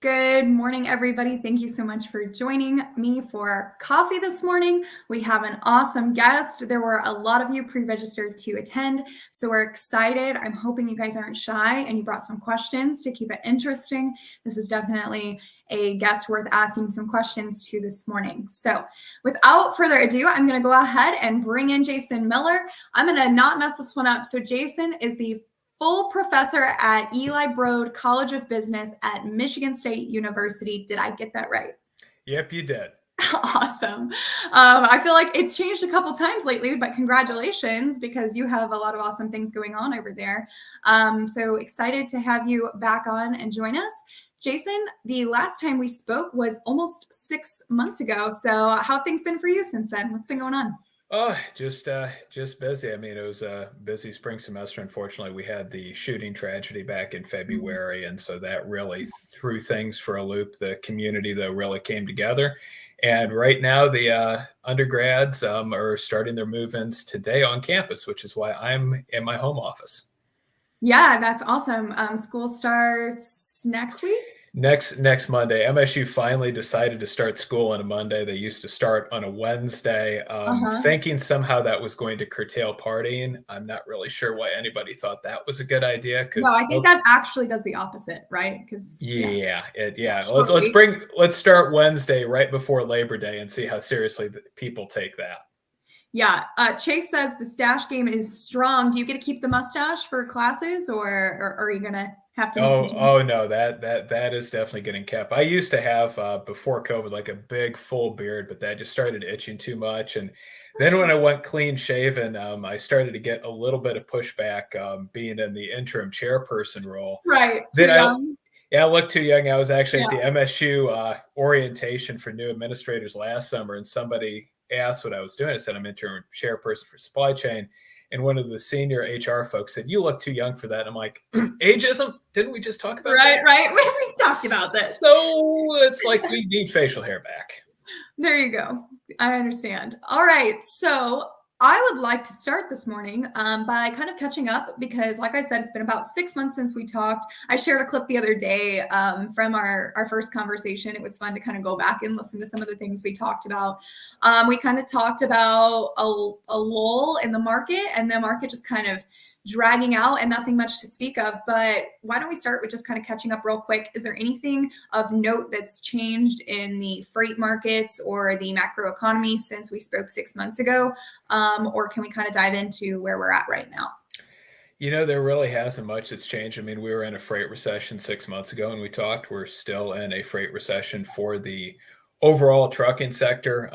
Good morning, everybody. Thank you so much for joining me for coffee this morning. We have an awesome guest. There were a lot of you pre-registered to attend, so we're excited. I'm hoping you guys aren't shy and you brought some questions to keep it interesting. This is definitely a guest worth asking some questions to this morning. So without further ado, I'm going to go ahead and bring in Jason Miller. I'm going to not mess this one up. So Jason is the full professor at Eli Broad College of Business at Michigan State University. Did I get that right? Yep, you did. Awesome. I feel like it's changed a couple times lately, but congratulations because you have a lot of awesome things going on over there. So excited to have you back on and join us. Jason, the last time we spoke was almost 6 months ago. So how have things been for you since then? What's been going on? Oh, just busy. I mean, it was a busy spring semester. Unfortunately, we had the shooting tragedy back in February, and so that really threw things for a loop. The community, though, really came together. And right now, the undergrads are starting their move-ins today on campus, which is why I'm in my home office. Yeah, that's awesome. School starts next week? Next Monday. MSU finally decided to start school on a Monday. They used to start on a Wednesday, thinking somehow that was going to curtail partying. I'm not really sure why anybody thought that was a good idea. No, I think that actually does the opposite, right? Because Let's start Wednesday right before Labor Day and see how seriously people take that. Yeah. Chase says the stash game is strong. Do you get to keep the mustache for classes, or are you gonna have to? No, that is definitely getting kept. I used to have before COVID like a big full beard, but that just started itching too much. And then when I went clean shaven, I started to get a little bit of pushback being in the interim chairperson role. Right. I looked too young. I was actually at the MSU orientation for new administrators last summer, and somebody asked what I was doing. I said I'm interim chairperson for supply chain. And one of the senior HR folks said, "You look too young for that." And I'm like, ageism? Didn't we just talk about that? Right. We talked about this. So it's like we need facial hair back. There you go. I understand. All right. So I would like to start this morning by kind of catching up because, like I said, it's been about 6 months since we talked. I shared a clip the other day from our first conversation. It was fun to kind of go back and listen to some of the things we talked about. We kind of talked about a lull in the market and the market just kind of dragging out and nothing much to speak of. But why don't we start with just kind of catching up real quick? Is there anything of note that's changed in the freight markets or the macroeconomy since we spoke 6 months ago? Or can we kind of dive into where we're at right now? There really hasn't much that's changed. I mean, we were in a freight recession 6 months ago and we talked. We're still in a freight recession for the overall trucking sector.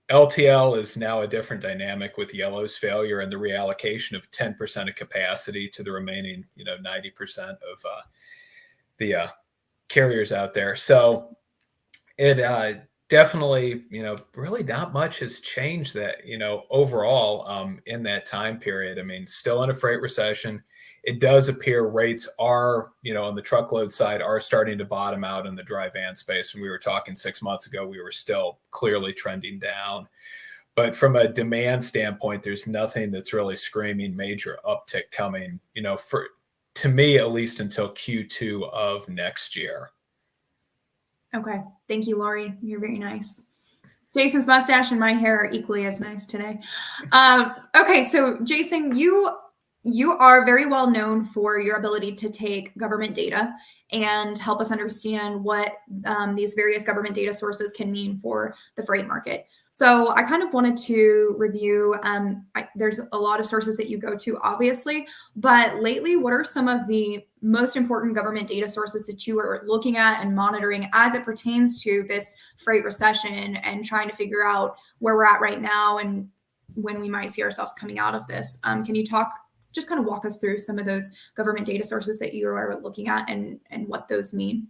LTL is now a different dynamic with Yellow's failure and the reallocation of 10% of capacity to the remaining, 90% of the carriers out there. So it definitely, really not much has changed that, overall in that time period. I mean, still in a freight recession. It does appear rates are, on the truckload side are starting to bottom out in the dry van space. When we were talking 6 months ago, we were still clearly trending down. But from a demand standpoint, there's nothing that's really screaming major uptick coming, to me, at least until Q2 of next year. Okay. Thank you, Lori. You're very nice. Jason's mustache and my hair are equally as nice today. Okay. So Jason, you are very well known for your ability to take government data and help us understand what these various government data sources can mean for the freight market. So I kind of wanted to review, there's a lot of sources that you go to, obviously, but lately, what are some of the most important government data sources that you are looking at and monitoring as it pertains to this freight recession and trying to figure out where we're at right now and when we might see ourselves coming out of this? Can you just kind of walk us through some of those government data sources that you are looking at and what those mean?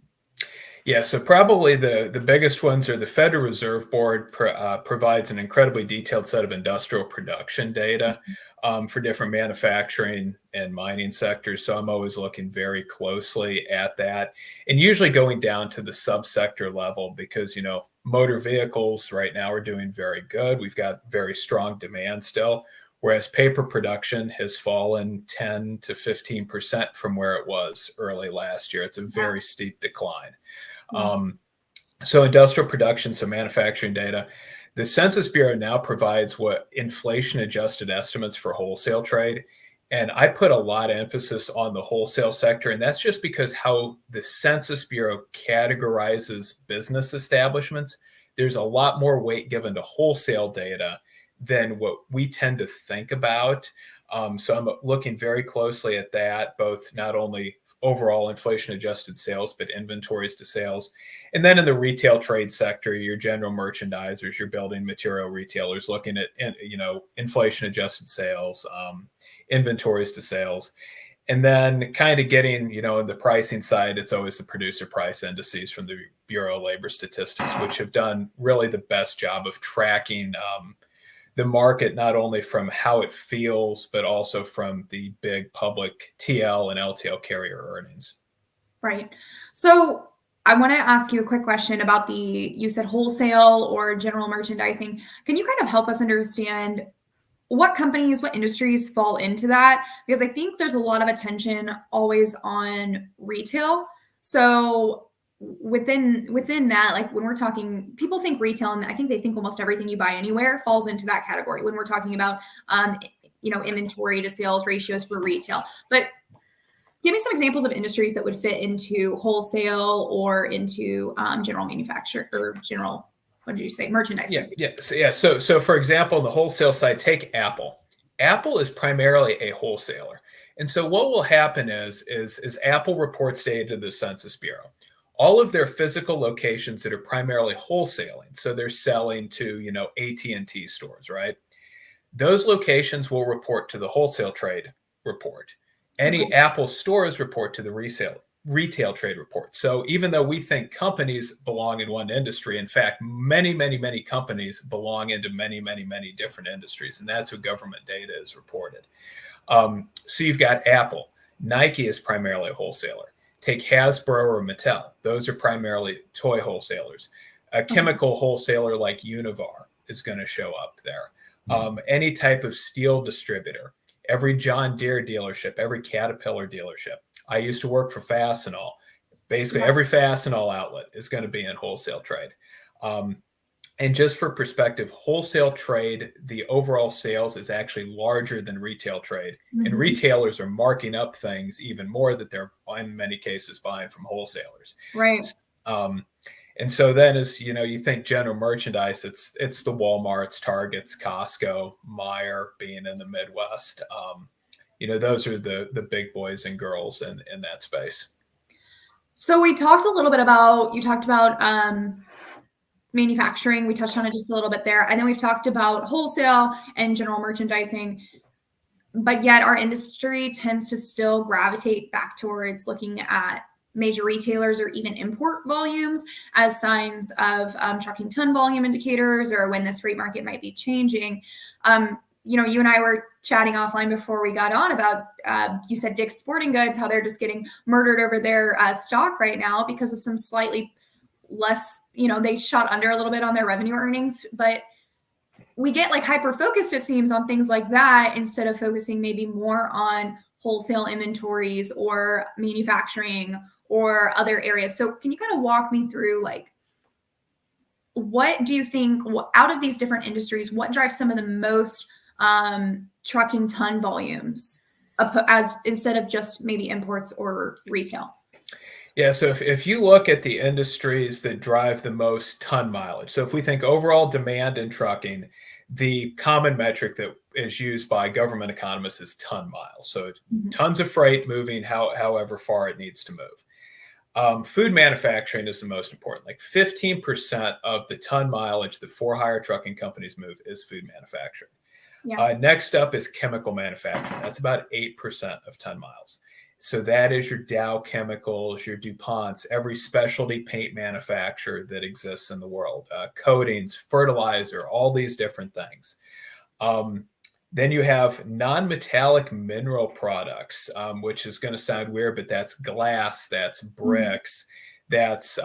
Yeah, so probably the biggest ones are the Federal Reserve Board provides an incredibly detailed set of industrial production data for different manufacturing and mining sectors. So I'm always looking very closely at that and usually going down to the subsector level because, motor vehicles right now are doing very good. We've got very strong demand still. whereas paper production has fallen 10 to 15% from where it was early last year. It's a very steep decline. So industrial production, so manufacturing data, the Census Bureau now provides what inflation adjusted estimates for wholesale trade. And I put a lot of emphasis on the wholesale sector, and that's just because how the Census Bureau categorizes business establishments. There's a lot more weight given to wholesale data than what we tend to think about. So I'm looking very closely at that, both not only overall inflation adjusted sales, but inventories to sales. And then in the retail trade sector, your general merchandisers, your building material retailers looking at, inflation adjusted sales, inventories to sales. And then kind of getting, the pricing side, it's always the producer price indices from the Bureau of Labor Statistics, which have done really the best job of tracking the market, not only from how it feels, but also from the big public TL and LTL carrier earnings. Right. So I want to ask you a quick question about you said wholesale or general merchandising. Can you kind of help us understand what companies, what industries fall into that? Because I think there's a lot of attention always on retail. So within that, like when we're talking, people think retail, and I think they think almost everything you buy anywhere falls into that category when we're talking about inventory to sales ratios for retail. But give me some examples of industries that would fit into wholesale or into general manufacture or general, what did you say, merchandising? So for example, on the wholesale side, take Apple. Apple is primarily a wholesaler. And so what will happen is Apple reports data to the Census Bureau. All of their physical locations that are primarily wholesaling, so they're selling to, AT&T stores, right? Those locations will report to the wholesale trade report. Any Apple stores report to the retail trade report. So even though we think companies belong in one industry, in fact, many, many, many companies belong into many, many, many different industries. And that's what government data is reported. So you've got Apple. Nike is primarily a wholesaler. Take Hasbro or Mattel. Those are primarily toy wholesalers. A chemical wholesaler like Univar is going to show up there. Any type of steel distributor, every John Deere dealership, every Caterpillar dealership. I used to work for Fastenal. Basically, every Fastenal outlet is going to be in wholesale trade. And just for perspective, wholesale trade, the overall sales is actually larger than retail trade. And retailers are marking up things even more that they're, in many cases, buying from wholesalers. Right. And so then as, you think general merchandise, it's the Walmarts, Targets, Costco, Meijer being in the Midwest. Those are the big boys and girls in that space. So we talked a little bit about, you talked about manufacturing. We touched on it just a little bit there. And then we've talked about wholesale and general merchandising. But yet our industry tends to still gravitate back towards looking at major retailers or even import volumes as signs of trucking ton volume indicators or when this freight market might be changing. You and I were chatting offline before we got on about, you said Dick's Sporting Goods, how they're just getting murdered over their stock right now because of some slightly less, they shot under a little bit on their revenue earnings, but we get like hyper focused, it seems, on things like that instead of focusing maybe more on wholesale inventories or manufacturing or other areas. So can you kind of walk me through, like, what do you think out of these different industries, what drives some of the most trucking ton volumes as instead of just maybe imports or retail? Yeah, so if you look at the industries that drive the most ton mileage, so if we think overall demand in trucking, the common metric that is used by government economists is ton miles. So tons of freight moving however far it needs to move. Food manufacturing is the most important. Like 15% of the ton mileage that for-hire trucking companies move is food manufacturing. Yeah. Next up is chemical manufacturing. That's about 8% of ton miles. So that is your Dow Chemicals, your DuPonts, every specialty paint manufacturer that exists in the world, coatings, fertilizer, all these different things. Then you have non-metallic mineral products, which is going to sound weird, but that's glass, that's bricks, that's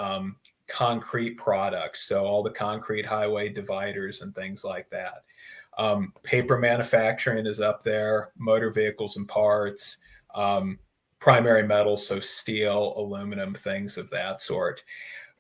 concrete products. So all the concrete highway dividers and things like that. Paper manufacturing is up there, motor vehicles and parts, primary metals, so steel, aluminum, things of that sort.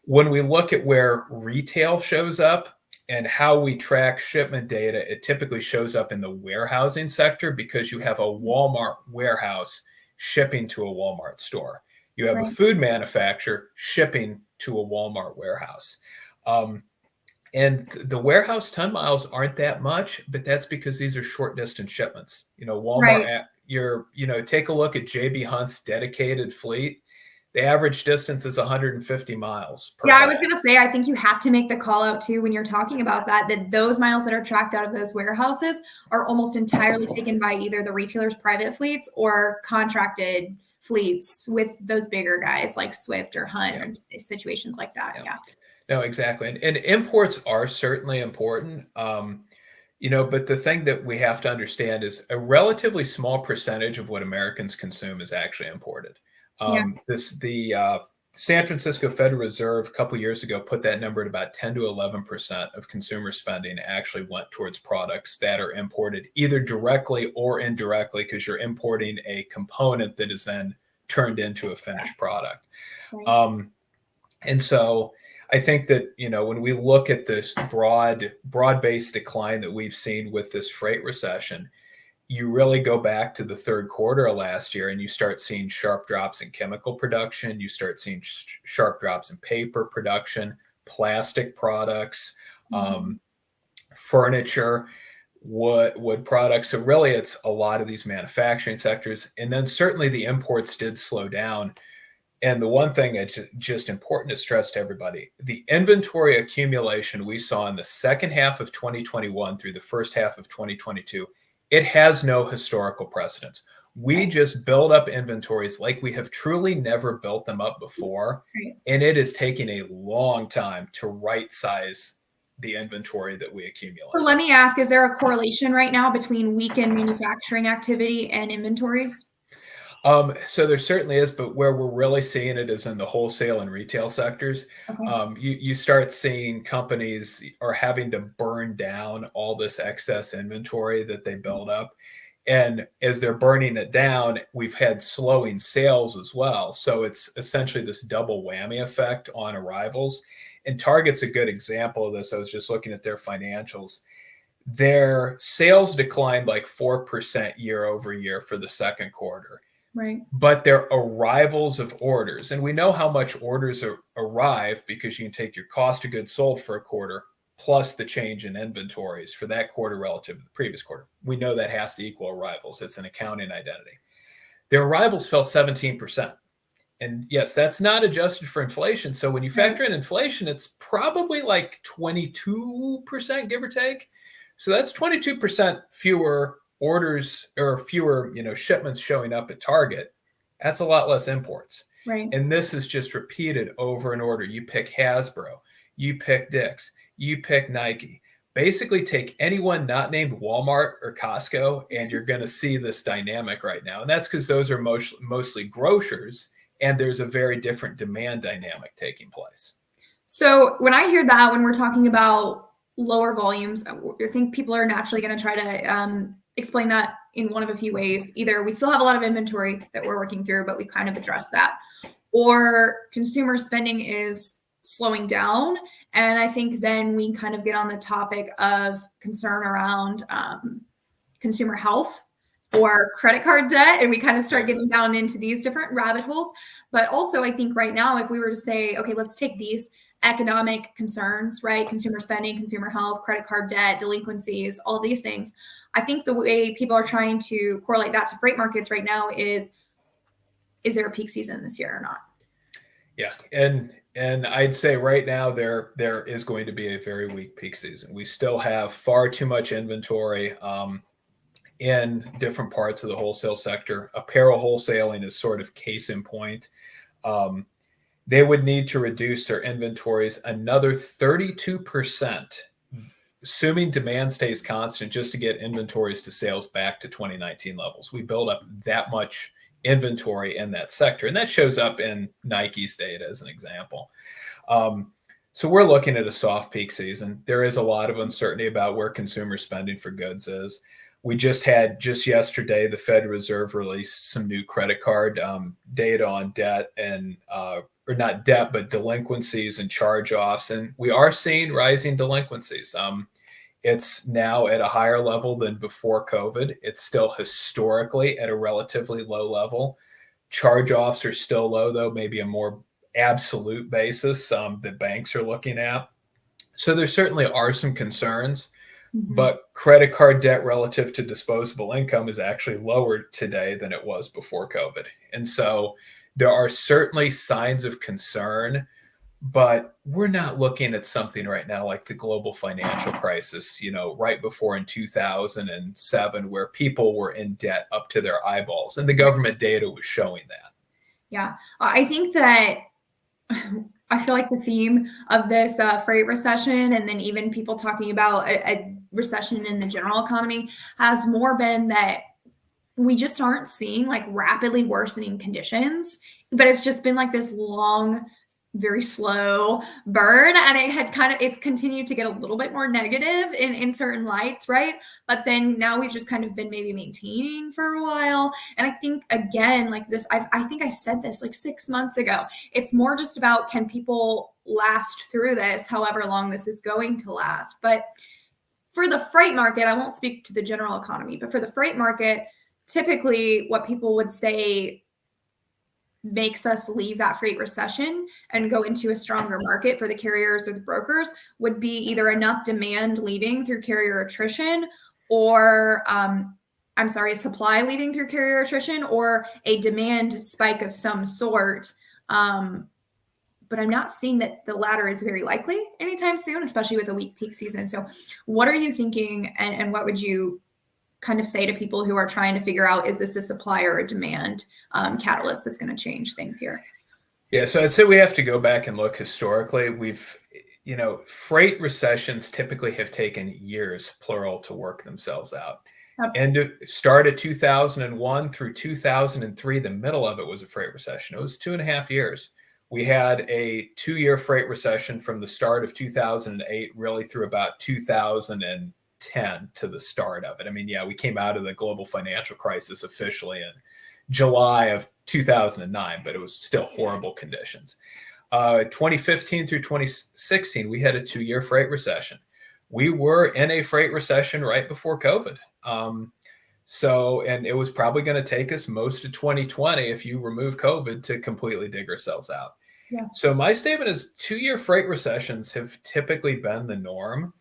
When we look at where retail shows up and how we track shipment data, it typically shows up in the warehousing sector because you have a Walmart warehouse shipping to a Walmart store. You have a food manufacturer shipping to a Walmart warehouse. And the warehouse ton miles aren't that much, but that's because these are short distance shipments. Walmart, take a look at JB Hunt's dedicated fleet. The average distance is 150 miles per Yeah, day. I was going to say, I think you have to make the call out too when you're talking about that those miles that are tracked out of those warehouses are almost entirely taken by either the retailer's private fleets or contracted fleets with those bigger guys like Swift or Hunt or situations like that. Yeah. No, exactly. And imports are certainly important. But the thing that we have to understand is a relatively small percentage of what Americans consume is actually imported. The San Francisco Federal Reserve a couple of years ago put that number at about 10 to 11% of consumer spending actually went towards products that are imported either directly or indirectly, because you're importing a component that is then turned into a finished product. And so I think that, when we look at this broad-based decline that we've seen with this freight recession, you really go back to the third quarter of last year and you start seeing sharp drops in chemical production. You start seeing sharp drops in paper production, plastic products, furniture, wood products. So really it's a lot of these manufacturing sectors. And then certainly the imports did slow down. And the one thing that's just important to stress to everybody, the inventory accumulation we saw in the second half of 2021 through the first half of 2022, it has no historical precedence. We just build up inventories like we have truly never built them up before. And it is taking a long time to right size the inventory that we accumulate. So let me ask, is there a correlation right now between weakened manufacturing activity and inventories? So there certainly is, but where we're really seeing it is in the wholesale and retail sectors. You start seeing companies are having to burn down all this excess inventory that they build up. And as they're burning it down, we've had slowing sales as well. So it's essentially this double whammy effect on arrivals. And Target's a good example of this. I was just looking at their financials. Their sales declined like 4% year over year for the second quarter. But their arrivals of orders, and we know how much orders arrive because you can take your cost of goods sold for a quarter plus the change in inventories for that quarter relative to the previous quarter. We know that has to equal arrivals. It's an accounting identity. Their arrivals fell 17%. And yes, that's not adjusted for inflation. So when you factor in inflation, it's probably like 22%, give or take. So that's 22% fewer orders or fewer, shipments showing up at Target. That's a lot less imports. And this is just repeated over and over. You pick Hasbro, you pick Dick's, you pick Nike. Basically take anyone not named Walmart or Costco, and you're going to see this dynamic right now. And that's because those are mostly grocers, and there's a very different demand dynamic taking place. So when I hear that, when we're talking about lower volumes, I think people are naturally going to try to explain that in one of a few ways. Either we still have a lot of inventory that we're working through, but we kind of addressed that, or consumer spending is slowing down. And I think then we kind of get on the topic of concern around consumer health or credit card debt. And we kind of start getting down into these different rabbit holes. But also I think right now, if we were to say, okay, let's take these economic concerns, right? Consumer spending, consumer health, credit card debt, delinquencies, all these things. I think the way people are trying to correlate that to freight markets right now is there a peak season this year or not? Yeah. And I'd say right now there is going to be a very weak peak season. We still have far too much inventory in different parts of the wholesale sector. Apparel wholesaling is sort of case in point. They would need to reduce their inventories another 32%, assuming demand stays constant, just to get inventories to sales back to 2019 levels. We build up that much inventory in that sector, and that shows up in Nike's data as an example. So we're looking at a soft peak season. There is a lot of uncertainty about where consumer spending for goods is. We just yesterday, the Fed Reserve released some new credit card data on debt and, or not debt, but delinquencies and charge-offs. And we are seeing rising delinquencies. It's now at a higher level than before COVID. It's still historically at a relatively low level. Charge-offs are still low, though, maybe a more absolute basis that banks are looking at. So there certainly are some concerns, but credit card debt relative to disposable income is actually lower today than it was before COVID. And so there are certainly signs of concern, but we're not looking at something right now like the global financial crisis, right before in 2007, where people were in debt up to their eyeballs. And the government data was showing that. Yeah, I think that I feel like the theme of this freight recession, and then even people talking about a recession in the general economy, has more been that we just aren't seeing like rapidly worsening conditions, but it's just been like this long, very slow burn, and it's continued to get a little bit more negative in certain lights, right? But then now we've just kind of been maybe maintaining for a while. And I think, again, like this, I think I said this like 6 months ago, it's more just about, can people last through this, however long this is going to last? But for the freight market, I won't speak to the general economy, but for the freight market, typically what people would say makes us leave that freight recession and go into a stronger market for the carriers or the brokers would be either enough demand leaving through carrier attrition, or supply leaving through carrier attrition, or a demand spike of some sort. But I'm not seeing that the latter is very likely anytime soon, especially with a weak peak season. So what are you thinking, and what would you kind of say to people who are trying to figure out, is this a supply or a demand catalyst that's going to change things here? Yeah, so I'd say we have to go back and look historically. Freight recessions typically have taken years, plural, to work themselves out. And to start at 2001 through 2003, the middle of it was a freight recession. It was 2.5 years. We had a 2-year freight recession from the start of 2008, really through about 2010 to the start of it. I mean, yeah, we came out of the global financial crisis officially in July of 2009, but it was still horrible conditions. 2015 through 2016, we had a 2-year freight recession. We were in a freight recession right before COVID. And it was probably going to take us most of 2020, if you remove COVID, to completely dig ourselves out. Yeah. So my statement is 2-year freight recessions have typically been the norm.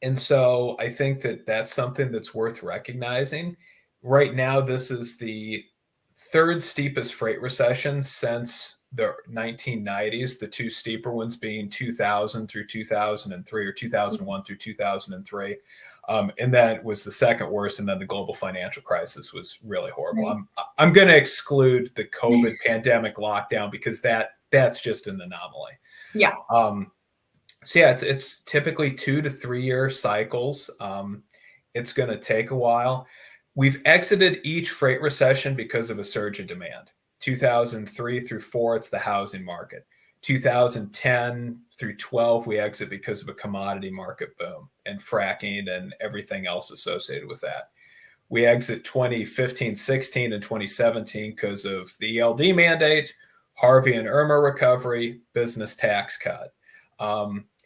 And so I think that that's something that's worth recognizing. Right now, this is the third steepest freight recession since the 1990s, the two steeper ones being 2000 through 2003, or 2001 through 2003. And that was the second worst. And then the global financial crisis was really horrible. Right. I'm going to exclude the COVID pandemic lockdown, because that's just an anomaly. Yeah. So yeah, it's typically 2 to 3 year cycles. It's going to take a while. We've exited each freight recession because of a surge of demand. 2003 through 4, it's the housing market. 2010 through 12, we exit because of a commodity market boom and fracking and everything else associated with that. We exit 2015, 16, and 2017 because of the ELD mandate, Harvey and Irma recovery, business tax cut.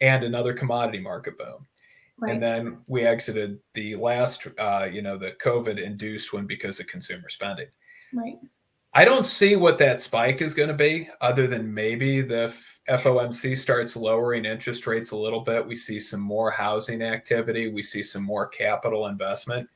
And another commodity market boom. Right. And then we exited the last, the COVID induced one because of consumer spending. Right. I don't see what that spike is going to be, other than maybe the FOMC starts lowering interest rates a little bit. We see some more housing activity. We see some more capital investment.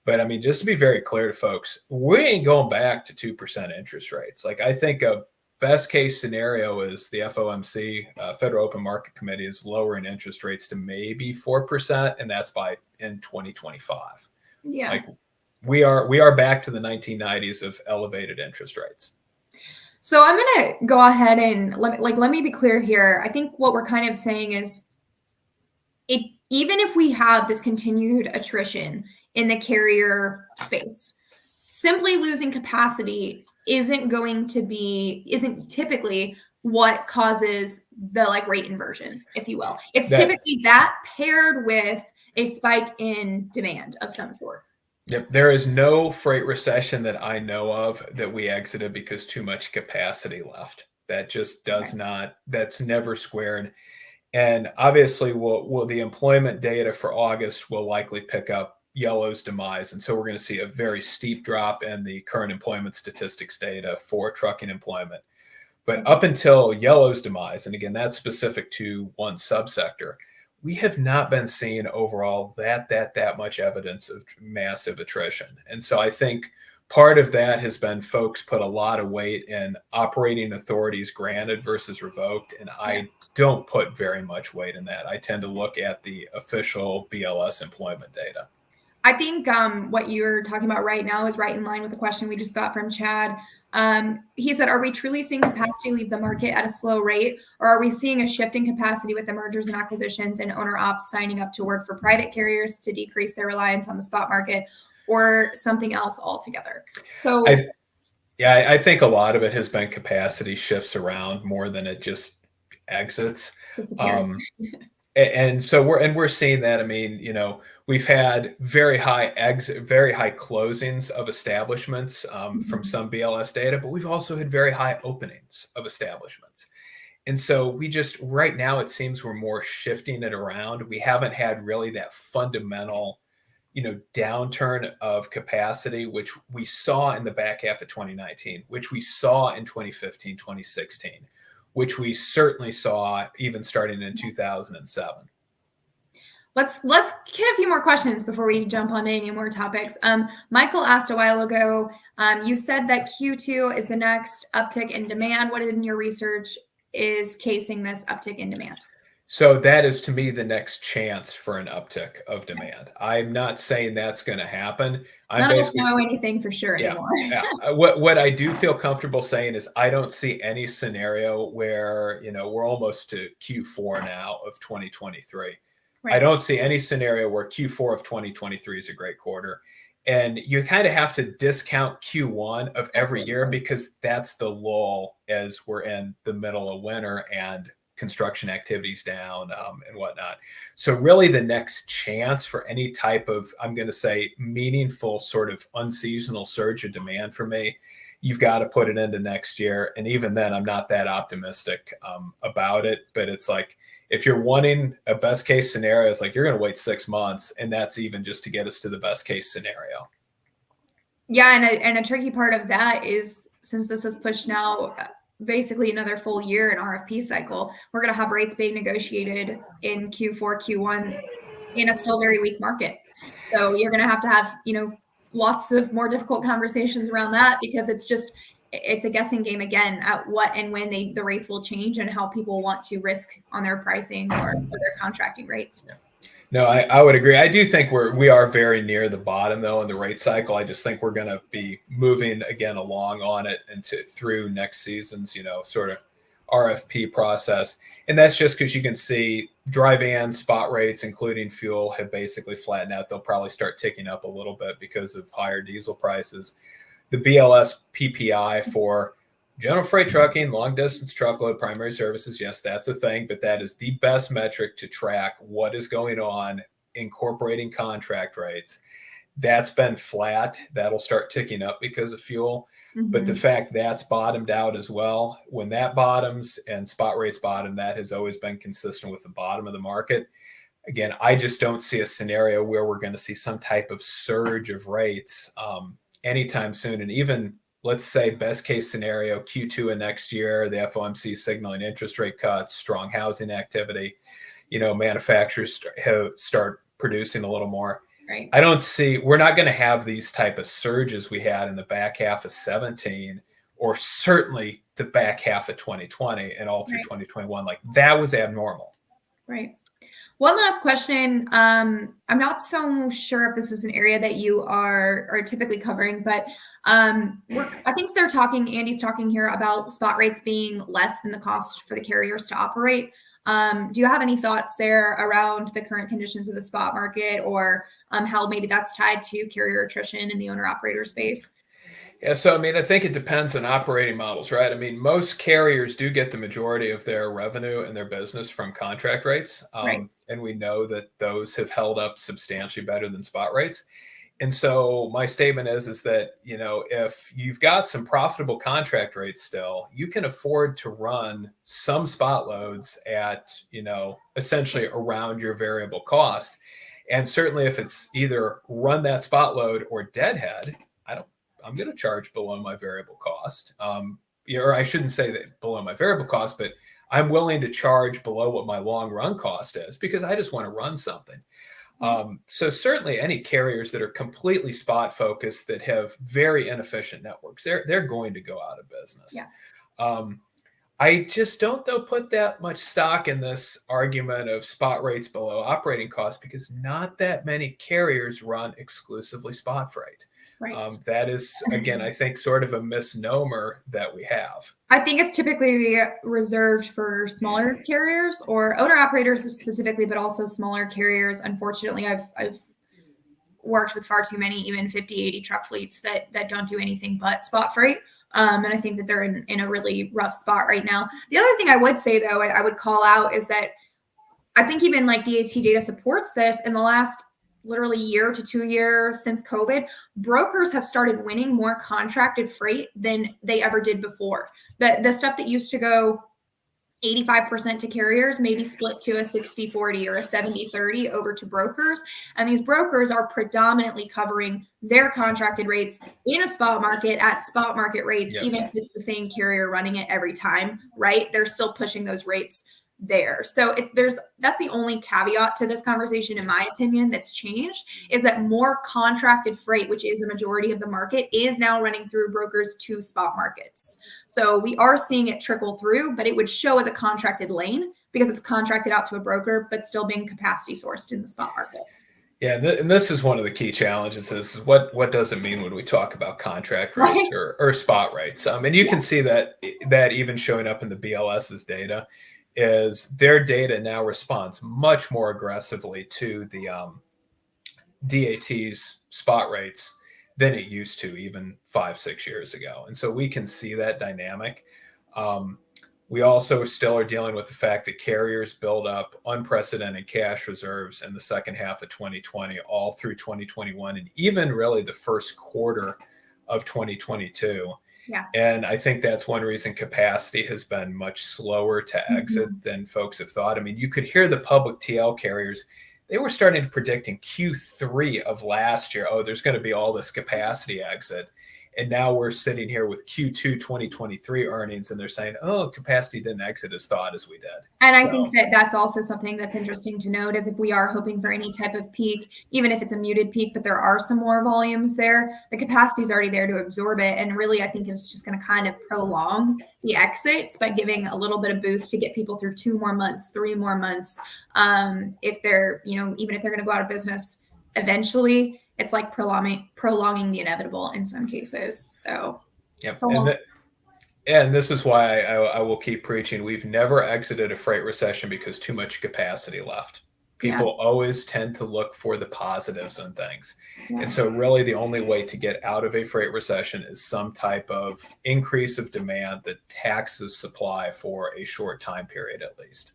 But I mean, just to be very clear to folks, we ain't going back to 2% interest rates. Like, I think a best case scenario is the FOMC, Federal Open Market Committee, is lowering interest rates to maybe 4%, and that's in 2025. Yeah, like we are back to the 1990s of elevated interest rates. So I'm gonna go ahead and let me be clear here. I think what we're kind of saying is, even if we have this continued attrition in the carrier space, simply losing capacity isn't typically what causes the like rate inversion, if you will. It's That- typically that paired with a spike in demand of some sort. Yep. There is no freight recession that I know of that we exited because too much capacity left. That just does not, that's never squared. And obviously, will the employment data for August will likely pick up Yellow's demise. And so we're going to see a very steep drop in the current employment statistics data for trucking employment. But up until Yellow's demise, and again, that's specific to one subsector, we have not been seeing overall that much evidence of massive attrition. And so I think part of that has been folks put a lot of weight in operating authorities granted versus revoked. And I don't put very much weight in that. I tend to look at the official BLS employment data. I think what you're talking about right now is right in line with the question we just got from Chad. He said, are we truly seeing capacity leave the market at a slow rate, or are we seeing a shift in capacity with the mergers and acquisitions and owner ops signing up to work for private carriers to decrease their reliance on the spot market, or something else altogether? So I think a lot of it has been capacity shifts around more than it just exits. And so we're seeing that. I mean, you know, we've had very high closings of establishments from some BLS data, but we've also had very high openings of establishments. And so we just, right now, it seems we're more shifting it around. We haven't had really that fundamental, you know, downturn of capacity, which we saw in the back half of 2019, which we saw in 2015, 2016. Which we certainly saw even starting in 2007. Let's get a few more questions before we jump on any more topics. Michael asked a while ago, you said that Q2 is the next uptick in demand. What in your research is casing this uptick in demand? So that is, to me, the next chance for an uptick of demand. I'm not saying that's going to happen. None of us know anything for sure anymore. What I do feel comfortable saying is I don't see any scenario where, you know, we're almost to Q4 now of 2023. Right. I don't see any scenario where Q4 of 2023 is a great quarter. And you kind of have to discount Q1 of every year because that's the lull as we're in the middle of winter and construction activities down and whatnot. So really the next chance for any type of, I'm going to say, meaningful sort of unseasonal surge of demand for me, you've got to put it into next year. And even then, I'm not that optimistic about it. But it's like, if you're wanting a best case scenario, it's like you're going to wait 6 months. And that's even just to get us to the best case scenario. Yeah. And a tricky part of that is, since this is pushed now basically another full year in RFP cycle, we're going to have rates being negotiated in Q4, Q1 in a still very weak market. So you're going to have, you know, lots of more difficult conversations around that, because it's a guessing game again at what and when the rates will change and how people want to risk on their pricing or their contracting rates. Yeah. No, I would agree. I do think we are very near the bottom though in the rate cycle. I just think we're going to be moving again along on it through next season's, you know, sort of RFP process. And that's just because you can see dry van spot rates, including fuel, have basically flattened out. They'll probably start ticking up a little bit because of higher diesel prices. The BLS PPI for general freight trucking, long distance truckload, primary services, yes, that's a thing, but that is the best metric to track what is going on, incorporating contract rates. That's been flat. That'll start ticking up because of fuel. Mm-hmm. But the fact that's bottomed out as well, when that bottoms and spot rates bottom, that has always been consistent with the bottom of the market. Again, I just don't see a scenario where we're going to see some type of surge of rates anytime soon. And even, let's say, best case scenario, Q2 of next year, the FOMC signaling interest rate cuts, strong housing activity, you know, manufacturers start producing a little more. Right. I don't see, we're not going to have these type of surges we had in the back half of 17, or certainly the back half of 2020 and all through 2021. Like, that was abnormal. Right. One last question. I'm not so sure if this is an area that you are typically covering, but I think Andy's talking here about spot rates being less than the cost for the carriers to operate. Do you have any thoughts there around the current conditions of the spot market, or how maybe that's tied to carrier attrition in the owner operator space? Yeah, so I mean, I think it depends on operating models, right? I mean, most carriers do get the majority of their revenue and their business from contract rates. Right. And we know that those have held up substantially better than spot rates. And so my statement is that, if you've got some profitable contract rates still, you can afford to run some spot loads at, essentially around your variable cost. And certainly if it's either run that spot load or deadhead, I'm going to charge below my variable cost. Or I shouldn't say that below my variable cost, but I'm willing to charge below what my long run cost is because I just want to run something. So certainly any carriers that are completely spot focused that have very inefficient networks, they're going to go out of business. Yeah. I just don't though put that much stock in this argument of spot rates below operating costs because not that many carriers run exclusively spot freight. Right. That is, again, I think sort of a misnomer that we have. I think it's typically reserved for smaller carriers or owner operators specifically, but also smaller carriers. Unfortunately, I've worked with far too many, even 50, 80 truck fleets that don't do anything but spot freight. And I think that they're in a really rough spot right now. The other thing I would say, though, I would call out is that I think even like DAT data supports this. In the last literally year to 2 years since COVID, brokers have started winning more contracted freight than they ever did before. The stuff that used to go 85% to carriers, maybe split to a 60-40 or a 70-30 over to brokers. And these brokers are predominantly covering their contracted rates in a spot market at spot market rates, Yep. even if it's the same carrier running it every time, right? They're still pushing those rates there. So that's the only caveat to this conversation, in my opinion, that's changed, is that more contracted freight, which is a majority of the market, is now running through brokers to spot markets. So we are seeing it trickle through, but it would show as a contracted lane because it's contracted out to a broker, but still being capacity sourced in the spot market. Yeah, and this is one of the key challenges is what does it mean when we talk about contract rates or spot rates? And you can see that even showing up in the BLS's data is their data now responds much more aggressively to the DAT's spot rates than it used to even 5-6 years ago. And so we can see that dynamic. We also still are dealing with the fact that carriers build up unprecedented cash reserves in the second half of 2020, all through 2021, and even really the first quarter of 2022. Yeah. And I think that's one reason capacity has been much slower to exit than folks have thought. I mean, you could hear the public TL carriers, they were starting to predict in Q3 of last year, there's going to be all this capacity exit. And now we're sitting here with Q2 2023 earnings, and they're saying, capacity didn't exit as thought as we did. And I think that that's also something that's interesting to note is if we are hoping for any type of peak, even if it's a muted peak, but there are some more volumes there, the capacity is already there to absorb it. And really, I think it's just going to kind of prolong the exits by giving a little bit of boost to get people through 2 more months, 3 more months. If they're, even if they're going to go out of business eventually, it's like prolonging the inevitable in some cases. So yep. It's almost... And this is why I will keep preaching. We've never exited a freight recession because too much capacity left. People always tend to look for the positives in things. Yeah. And so really the only way to get out of a freight recession is some type of increase of demand that taxes supply for a short time period at least.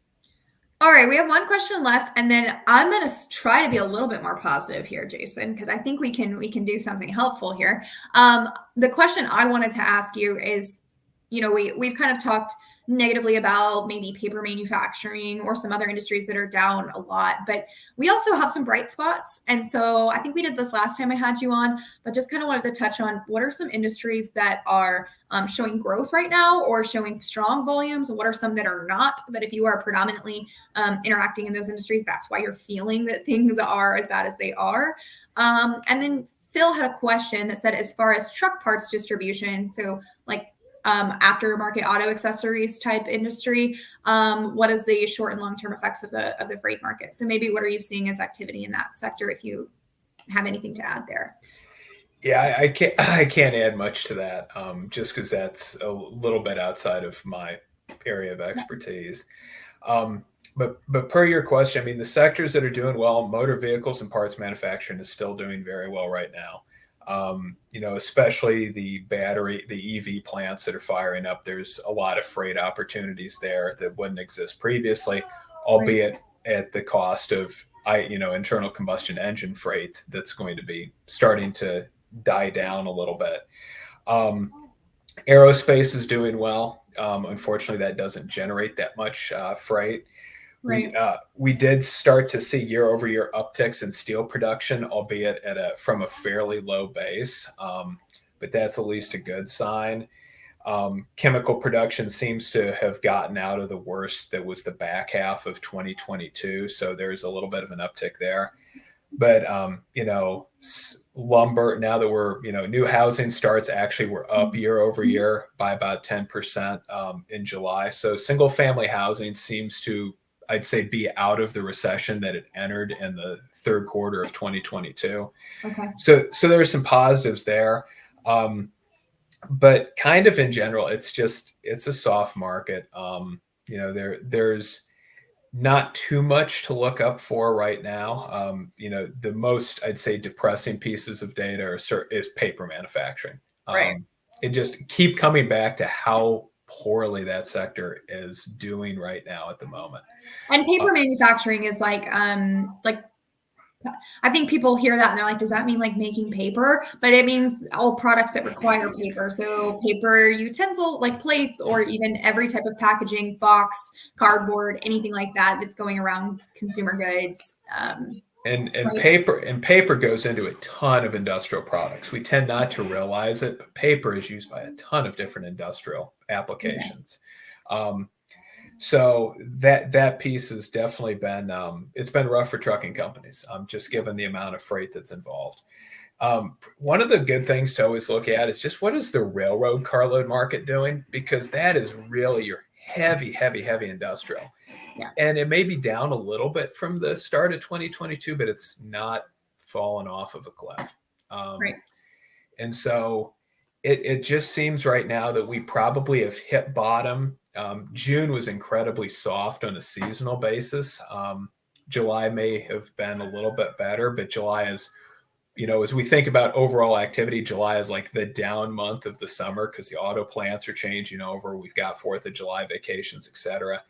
All right, we have one question left, and then I'm going to try to be a little bit more positive here, Jason, because I think we can do something helpful here. The question I wanted to ask you is, we've kind of talked negatively about maybe paper manufacturing or some other industries that are down a lot, but we also have some bright spots. And so I think we did this last time I had you on, but just kind of wanted to touch on what are some industries that are showing growth right now or showing strong volumes? What are some that are not, that if you are predominantly interacting in those industries, that's why you're feeling that things are as bad as they are. And then Phil had a question that said, as far as truck parts distribution, so like aftermarket auto accessories type industry, what is the short and long-term effects of the freight market? So maybe what are you seeing as activity in that sector if you have anything to add there? Yeah, I can't add much to that, just because that's a little bit outside of my area of expertise. But per your question, I mean, the sectors that are doing well, motor vehicles and parts manufacturing is still doing very well right now. Especially the EV plants that are firing up. There's a lot of freight opportunities there that wouldn't exist previously, albeit at the cost of internal combustion engine freight that's going to be starting to die down a little bit. Aerospace is doing well. Unfortunately, that doesn't generate that much freight. Right. We did start to see year-over-year upticks in steel production, albeit from a fairly low base, but that's at least a good sign. Chemical production seems to have gotten out of the worst that was the back half of 2022, so there's a little bit of an uptick there. But lumber, now that we're new housing starts actually were up year over year by about 10% in July. So single family housing seems to, I'd say, be out of the recession that it entered in the third quarter of 2022. Okay. So there's some positives there. But kind of in general, it's a soft market. There's not too much to look up for right now. The most, I'd say, depressing pieces of data is paper manufacturing. Right. It just keep coming back to how poorly that sector is doing right now at the moment. And paper manufacturing is like I think people hear that and they're like, does that mean like making paper? But it means all products that require paper. So paper utensil, like plates, or even every type of packaging, box, cardboard, anything like that that's going around consumer goods. And paper goes into a ton of industrial products. We tend not to realize it, but paper is used by a ton of different industrial applications. Okay. So that piece has definitely been it's been rough for trucking companies, just given the amount of freight that's involved. One of the good things to always look at is just what is the railroad carload market doing, because that is really your heavy industrial. Yeah. And it may be down a little bit from the start of 2022, but it's not fallen off of a cliff. Right. And so it just seems right now that we probably have hit bottom. June was incredibly soft on a seasonal basis. July may have been a little bit better, but July is, as we think about overall activity, July is like the down month of the summer because the auto plants are changing over. We've got 4th of July vacations, et cetera.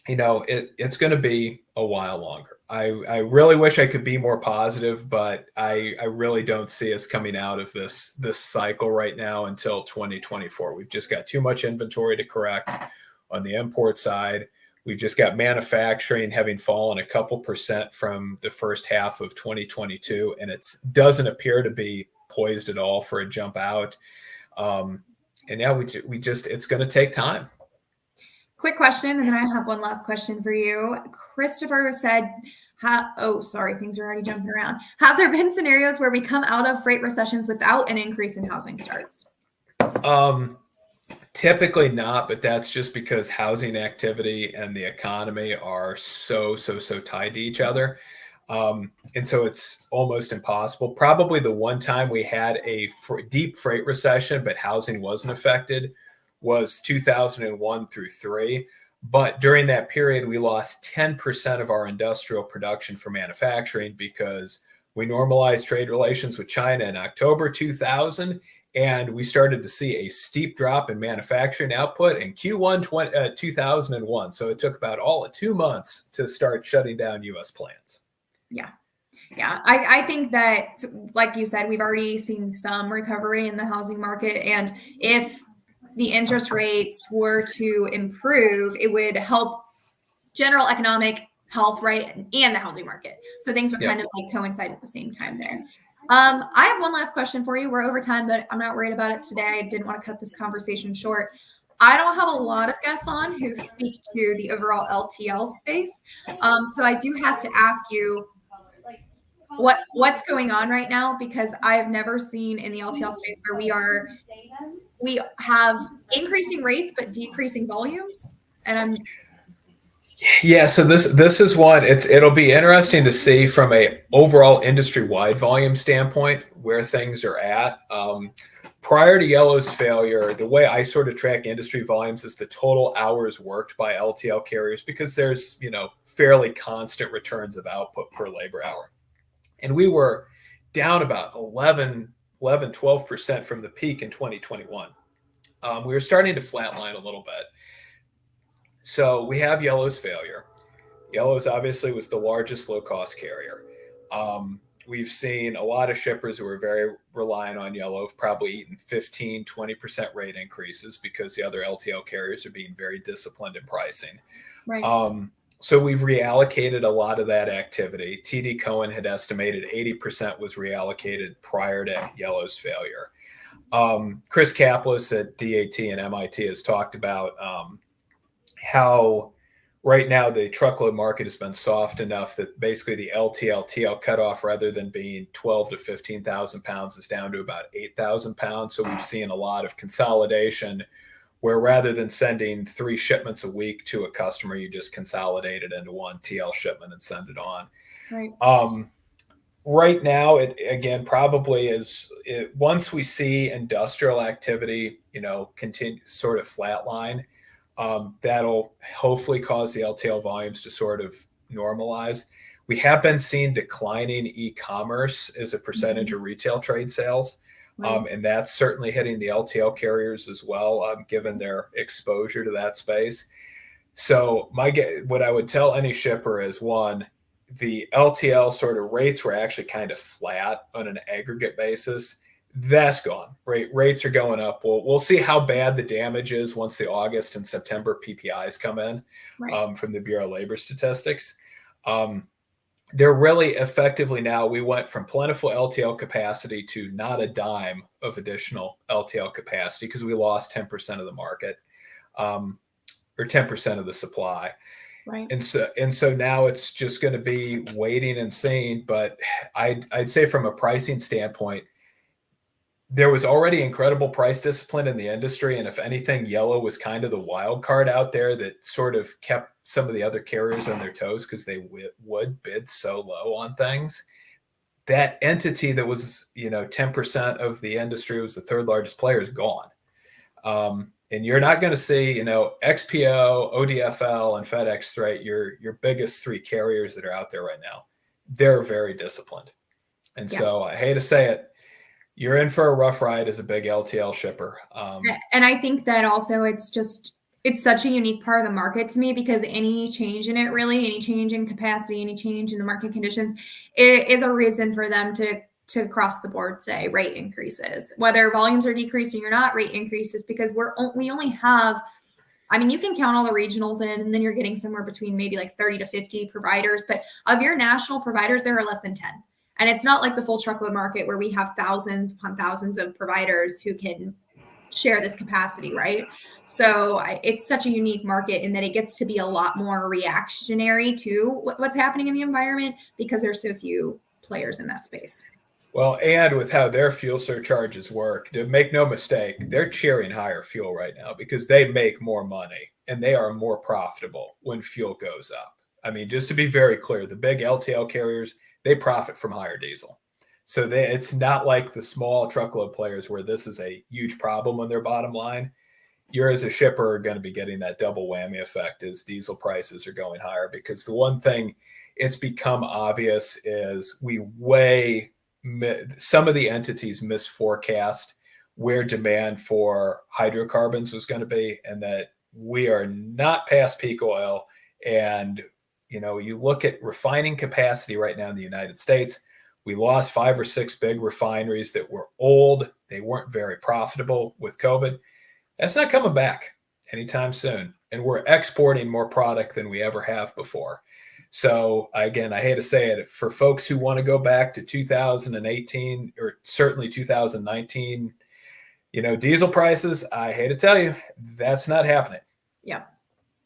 It's going to be a while longer. I really wish I could be more positive, but I really don't see us coming out of this cycle right now until 2024. We've just got too much inventory to correct on the import side. We've just got manufacturing having fallen a couple percent from the first half of 2022, and it doesn't appear to be poised at all for a jump out. And now it's going to take time. Quick question, and then I have one last question for you. Christopher said, things are already jumping around. Have there been scenarios where we come out of freight recessions without an increase in housing starts? Typically not, but that's just because housing activity and the economy are so tied to each other. And so it's almost impossible. Probably the one time we had a deep freight recession, but housing wasn't affected, was 2001 through 3. But during that period, we lost 10% of our industrial production for manufacturing because we normalized trade relations with China in October 2000, and we started to see a steep drop in manufacturing output in Q1 2001. So it took about all of 2 months to start shutting down U.S. plants. Yeah. I think that, like you said, we've already seen some recovery in the housing market. And if the interest rates were to improve, it would help general economic health, right, and the housing market. So things would kind of like coincide at the same time there. I have one last question for you. We're over time, but I'm not worried about it today. I didn't want to cut this conversation short. I don't have a lot of guests on who speak to the overall LTL space. So I do have to ask you what's going on right now, because I have never seen in the LTL space where we have increasing rates but decreasing volumes. And so this is one. It'll be interesting to see from a overall industry-wide volume standpoint where things are at. Prior to Yellow's failure, the way I sort of track industry volumes is the total hours worked by LTL carriers, because there's fairly constant returns of output per labor hour. And we were down about 12% from the peak in 2021. We were starting to flatline a little bit. So we have Yellow's failure. Yellow's obviously was the largest low-cost carrier. We've seen a lot of shippers who are very reliant on Yellow have probably eaten 15, 20% rate increases because the other LTL carriers are being very disciplined in pricing. Right. So we've reallocated a lot of that activity. TD Cohen had estimated 80% was reallocated prior to Yellow's failure. Chris Kaplis at DAT and MIT has talked about how right now the truckload market has been soft enough that basically the LTL TL cutoff, rather than being 12 to 15,000 pounds, is down to about 8,000 pounds. So we've seen a lot of consolidation where rather than sending 3 shipments a week to a customer, you just consolidate it into one TL shipment and send it on. Right. Right now, it again probably is. Once we see industrial activity, continue sort of flatline, that'll hopefully cause the LTL volumes to sort of normalize. We have been seeing declining e-commerce as a percentage of retail trade sales. Right. And that's certainly hitting the LTL carriers as well, given their exposure to that space. So what I would tell any shipper is, one, the LTL sort of rates were actually kind of flat on an aggregate basis. That's gone. Rates are going up. We'll see how bad the damage is once the August and September PPIs come in from the Bureau of Labor Statistics. They're really effectively now, we went from plentiful LTL capacity to not a dime of additional LTL capacity because we lost 10% of the market, or 10% of the supply. Right. And so now it's just going to be waiting and seeing. But I'd say from a pricing standpoint, there was already incredible price discipline in the industry. And if anything, Yellow was kind of the wild card out there that sort of kept some of the other carriers on their toes because they would bid so low on things. That entity that was, 10% of the industry, was the third largest player, is gone. And you're not going to see, XPO, ODFL, and FedEx, right? Your biggest 3 carriers that are out there right now. They're very disciplined. And so I hate to say it, you're in for a rough ride as a big LTL shipper. And I think that also it's such a unique part of the market to me, because any change in it, really, any change in capacity, any change in the market conditions, it is a reason for them to across the board say rate increases, whether volumes are decreasing or not, rate increases, because we only have, you can count all the regionals in, and then you're getting somewhere between maybe like 30 to 50 providers, but of your national providers, there are less than 10. And it's not like the full truckload market where we have thousands upon thousands of providers who can share this capacity, right? So it's such a unique market in that it gets to be a lot more reactionary to what's happening in the environment because there's so few players in that space. Well, and with how their fuel surcharges work, to make no mistake, they're cheering higher fuel right now because they make more money and they are more profitable when fuel goes up. Just to be very clear, the big LTL carriers, they profit from higher diesel. So it's not like the small truckload players where this is a huge problem on their bottom line. You're, as a shipper, going to be getting that double whammy effect as diesel prices are going higher, because the one thing it's become obvious is some of the entities misforecast where demand for hydrocarbons was going to be, and that we are not past peak oil. And, you look at refining capacity right now in the United States, we lost 5 or 6 big refineries that were old. They weren't very profitable with COVID. That's not coming back anytime soon. And we're exporting more product than we ever have before. So again, I hate to say it, for folks who want to go back to 2018 or certainly 2019, diesel prices, I hate to tell you, that's not happening.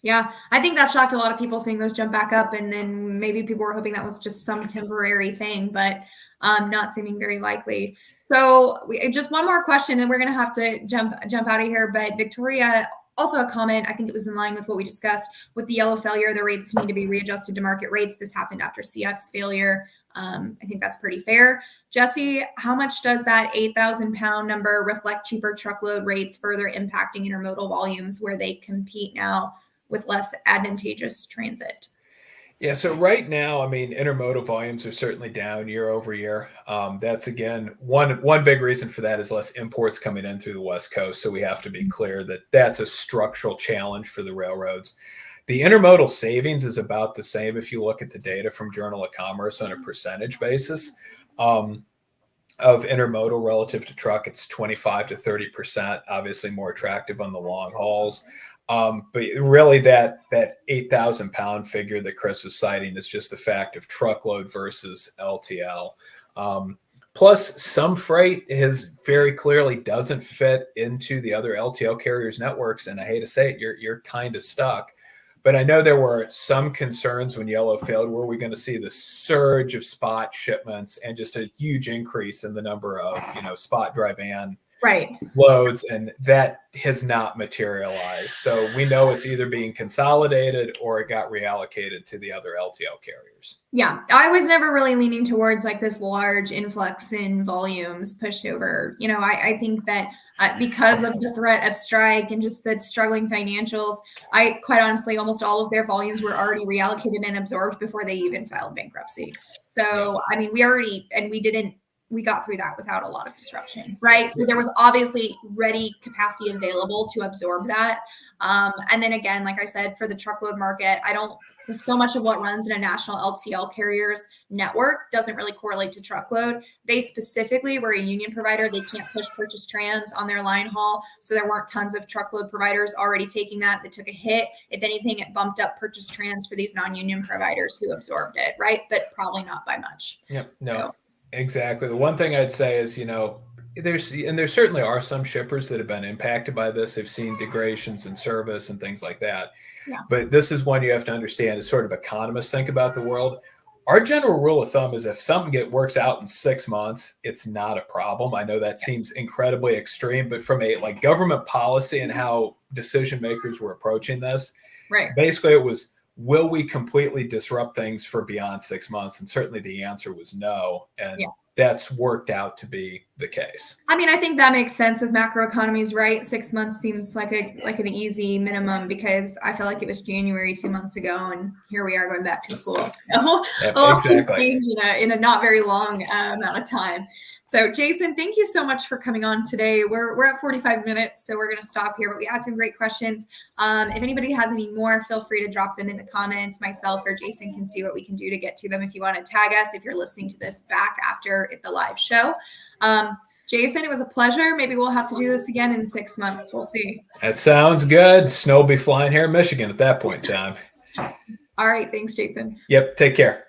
Yeah. I think that shocked a lot of people, seeing those jump back up. And then maybe people were hoping that was just some temporary thing, but not seeming very likely. So just one more question, and we're going to have to jump out of here. But Victoria, also a comment, I think it was in line with what we discussed with the Yellow failure. The rates need to be readjusted to market rates. This happened after CF's failure. I think that's pretty fair. Jesse, how much does that 8,000 pound number reflect cheaper truckload rates further impacting intermodal volumes where they compete now with less advantageous transit? Yeah, so right now, I mean, intermodal volumes are certainly down year over year. That's again one big reason for that is less imports coming in through the West Coast. So we have to be clear that that's a structural challenge for the railroads. The intermodal savings is about the same if you look at the data from Journal of Commerce on a percentage basis. Of intermodal relative to truck, it's 25 to 30%, obviously more attractive on the long hauls. But really that 8,000 pound figure that Chris was citing is just the fact of truckload versus LTL. Plus some freight has very clearly doesn't fit into the other LTL carriers networks. And I hate to say it, you're kind of stuck. But I know there were some concerns when Yellow failed. Were we going to see the surge of spot shipments and just a huge increase in the number of, spot dry van Right. loads? And that has not materialized. So we know it's either being consolidated or it got reallocated to the other LTL carriers. Yeah, I was never really leaning towards like this large influx in volumes pushed over. I think that because of the threat of strike and just the struggling financials, I quite honestly, almost all of their volumes were already reallocated and absorbed before they even filed bankruptcy. So, I mean, we got through that without a lot of disruption, right? So there was obviously ready capacity available to absorb that. And then again, like I said, for the truckload market, so much of what runs in a national LTL carriers network doesn't really correlate to truckload. They specifically were a union provider. They can't push purchase trans on their line haul. So there weren't tons of truckload providers already taking that. They took a hit. If anything, it bumped up purchase trans for these non-union providers who absorbed it, right? But probably not by much. Yep. No, exactly. The one thing I'd say is, there certainly are some shippers that have been impacted by this. They've seen degradations in service and things like that. Yeah. But this is one you have to understand as sort of economists think about the world. Our general rule of thumb is if something works out in 6 months, it's not a problem. I know that seems incredibly extreme, but from a government policy and how decision makers were approaching this, right? Basically it was, will we completely disrupt things for beyond 6 months? And certainly the answer was no. And that's worked out to be the case. I mean, I think that makes sense with macroeconomies, right? 6 months seems like an easy minimum because I feel like it was January 2 months ago, and here we are going back to school. So exactly. Change in a not very long amount of time. So Jason, thank you so much for coming on today. We're at 45 minutes, so we're going to stop here, but we had some great questions. If anybody has any more, feel free to drop them in the comments. Myself or Jason can see what we can do to get to them if you want to tag us, if you're listening to this back after the live show. Jason, it was a pleasure. Maybe we'll have to do this again in 6 months. We'll see. That sounds good. Snow will be flying here in Michigan at that point in time. All right. Thanks, Jason. Yep. Take care.